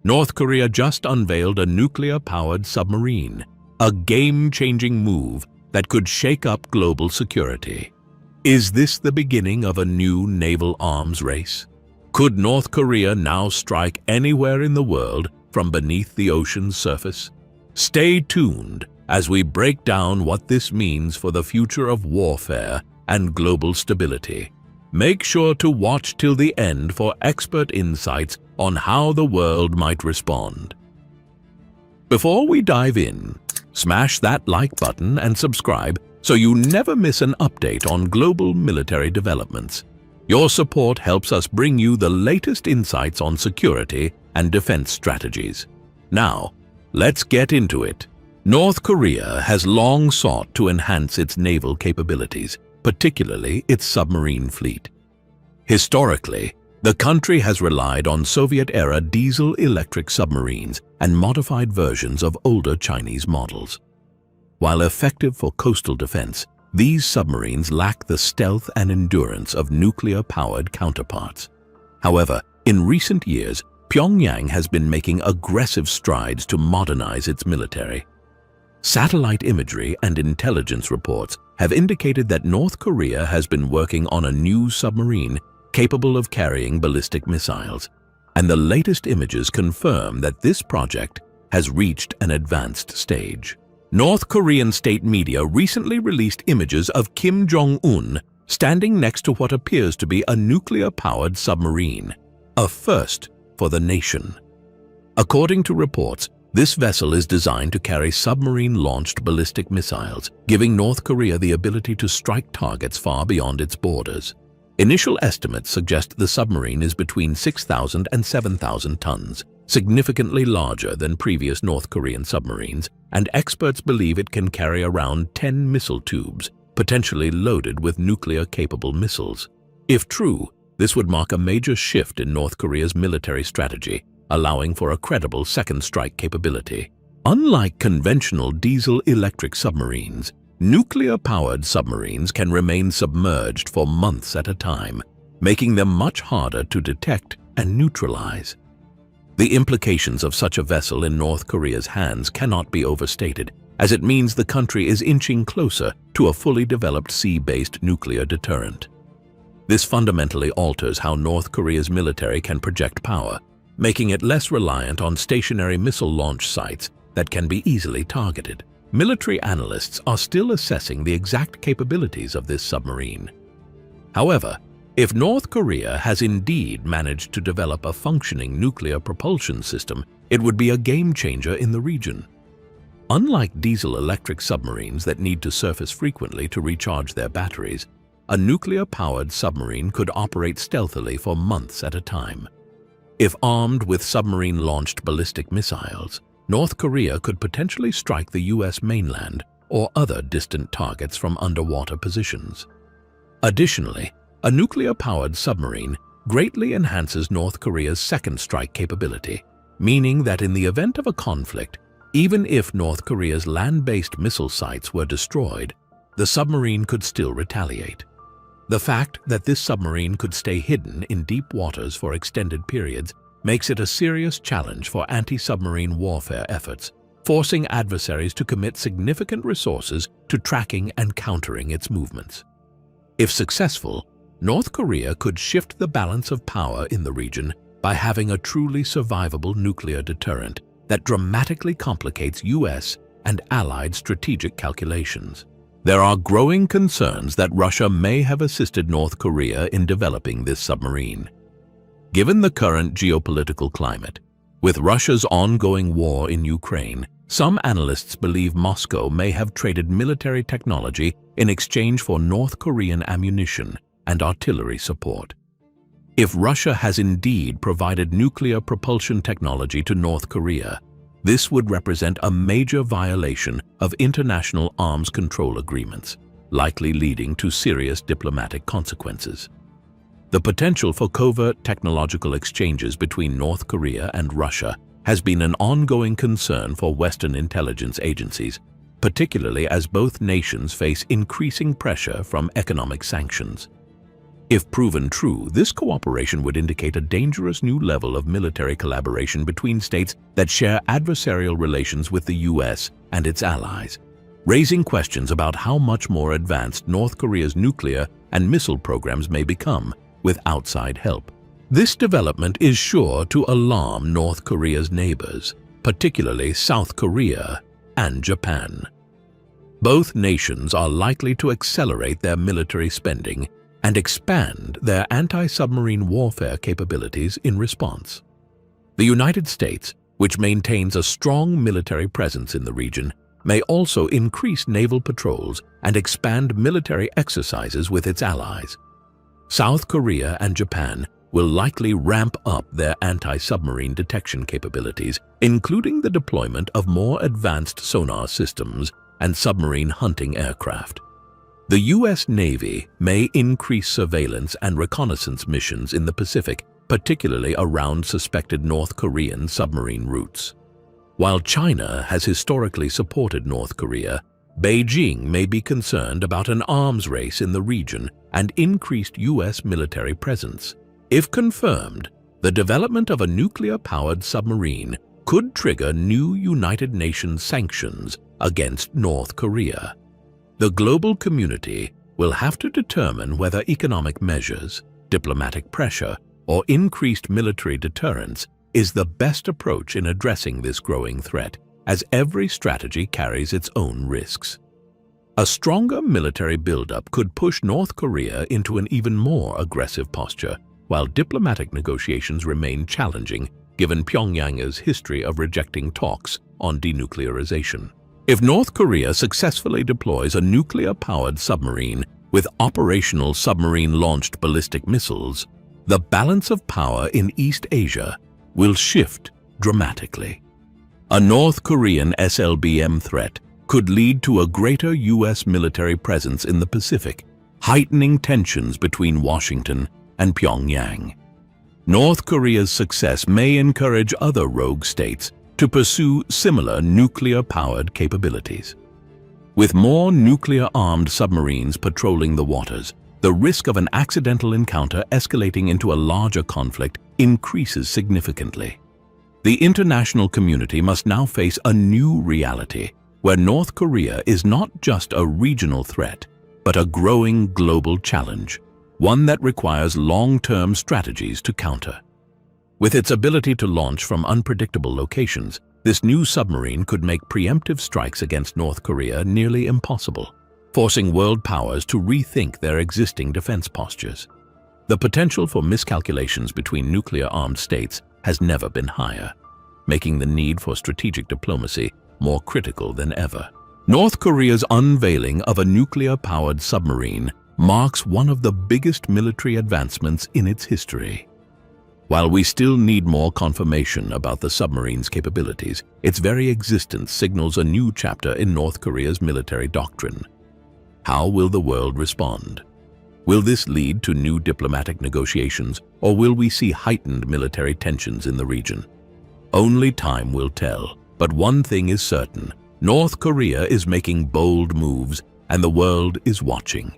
North Korea just unveiled a nuclear-powered submarine, a game-changing move that could shake up global security. Is this the beginning of a new naval arms race? Could North Korea now strike anywhere in the world from beneath the ocean's surface? Stay tuned as we break down what this means for the future of warfare and global stability. Make sure to watch till the end for expert insights on how the world might respond. Before we dive in, smash that like button and subscribe so you never miss an update on global military developments. Your support helps us bring you the latest insights on security and defense strategies. Now, let's get into it. North Korea has long sought to enhance its naval capabilities, particularly its submarine fleet. Historically, the country has relied on Soviet-era diesel-electric submarines and modified versions of older Chinese models. While effective for coastal defense, these submarines lack the stealth and endurance of nuclear-powered counterparts. However, in recent years, Pyongyang has been making aggressive strides to modernize its military. Satellite imagery and intelligence reports have indicated that North Korea has been working on a new submarine capable of carrying ballistic missiles, and the latest images confirm that this project has reached an advanced stage. North Korean state media recently released images of Kim Jong-un standing next to what appears to be a nuclear-powered submarine, a first for the nation. According to reports, this vessel is designed to carry submarine-launched ballistic missiles, giving North Korea the ability to strike targets far beyond its borders. Initial estimates suggest the submarine is between 6,000 and 7,000 tons, significantly larger than previous North Korean submarines, and experts believe it can carry around 10 missile tubes, potentially loaded with nuclear-capable missiles. If true, this would mark a major shift in North Korea's military strategy, allowing for a credible second strike capability. Unlike conventional diesel-electric submarines, nuclear-powered submarines can remain submerged for months at a time, making them much harder to detect and neutralize. The implications of such a vessel in North Korea's hands cannot be overstated, as it means the country is inching closer to a fully developed sea-based nuclear deterrent. This fundamentally alters how North Korea's military can project power, making it less reliant on stationary missile launch sites that can be easily targeted. Military analysts are still assessing the exact capabilities of this submarine. However, if North Korea has indeed managed to develop a functioning nuclear propulsion system, it would be a game-changer in the region. Unlike diesel-electric submarines that need to surface frequently to recharge their batteries, a nuclear-powered submarine could operate stealthily for months at a time. If armed with submarine-launched ballistic missiles, North Korea could potentially strike the U.S. mainland or other distant targets from underwater positions. Additionally, a nuclear-powered submarine greatly enhances North Korea's second strike capability, meaning that in the event of a conflict, even if North Korea's land-based missile sites were destroyed, the submarine could still retaliate. The fact that this submarine could stay hidden in deep waters for extended periods makes it a serious challenge for anti-submarine warfare efforts, forcing adversaries to commit significant resources to tracking and countering its movements. If successful, North Korea could shift the balance of power in the region by having a truly survivable nuclear deterrent that dramatically complicates U.S. and allied strategic calculations. There are growing concerns that Russia may have assisted North Korea in developing this submarine. Given the current geopolitical climate, with Russia's ongoing war in Ukraine, some analysts believe Moscow may have traded military technology in exchange for North Korean ammunition and artillery support. If Russia has indeed provided nuclear propulsion technology to North Korea, this would represent a major violation of international arms control agreements, likely leading to serious diplomatic consequences. The potential for covert technological exchanges between North Korea and Russia has been an ongoing concern for Western intelligence agencies, particularly as both nations face increasing pressure from economic sanctions. If proven true, this cooperation would indicate a dangerous new level of military collaboration between states that share adversarial relations with the US and its allies, raising questions about how much more advanced North Korea's nuclear and missile programs may become with outside help. This development is sure to alarm North Korea's neighbors, particularly South Korea and Japan. Both nations are likely to accelerate their military spending and expand their anti-submarine warfare capabilities in response. The United States, which maintains a strong military presence in the region, may also increase naval patrols and expand military exercises with its allies. South Korea and Japan will likely ramp up their anti-submarine detection capabilities, including the deployment of more advanced sonar systems and submarine hunting aircraft. The U.S. Navy may increase surveillance and reconnaissance missions in the Pacific, particularly around suspected North Korean submarine routes. While China has historically supported North Korea, Beijing may be concerned about an arms race in the region and increased U.S. military presence. If confirmed, the development of a nuclear-powered submarine could trigger new United Nations sanctions against North Korea. The global community will have to determine whether economic measures, diplomatic pressure, or increased military deterrence is the best approach in addressing this growing threat, as every strategy carries its own risks. A stronger military buildup could push North Korea into an even more aggressive posture, while diplomatic negotiations remain challenging given Pyongyang's history of rejecting talks on denuclearization. If North Korea successfully deploys a nuclear-powered submarine with operational submarine-launched ballistic missiles, the balance of power in East Asia will shift dramatically. A North Korean SLBM threat could lead to a greater U.S. military presence in the Pacific, heightening tensions between Washington and Pyongyang. North Korea's success may encourage other rogue states to pursue similar nuclear-powered capabilities. With more nuclear-armed submarines patrolling the waters, the risk of an accidental encounter escalating into a larger conflict increases significantly. The international community must now face a new reality, where North Korea is not just a regional threat, but a growing global challenge, one that requires long-term strategies to counter. With its ability to launch from unpredictable locations, this new submarine could make preemptive strikes against North Korea nearly impossible, forcing world powers to rethink their existing defense postures. The potential for miscalculations between nuclear-armed states has never been higher, making the need for strategic diplomacy more critical than ever. North Korea's unveiling of a nuclear-powered submarine marks one of the biggest military advancements in its history. While we still need more confirmation about the submarine's capabilities, its very existence signals a new chapter in North Korea's military doctrine. How will the world respond? Will this lead to new diplomatic negotiations, or will we see heightened military tensions in the region? Only time will tell, but one thing is certain: North Korea is making bold moves, and the world is watching.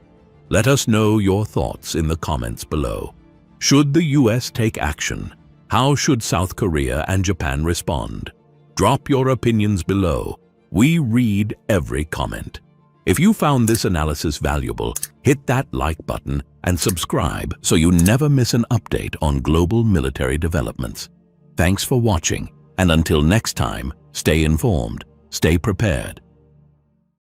Let us know your thoughts in the comments below. Should the US take action? How should South Korea and Japan respond? Drop your opinions below. We read every comment. If you found this analysis valuable, hit that like button and subscribe so you never miss an update on global military developments. Thanks for watching, and until next time, stay informed, stay prepared,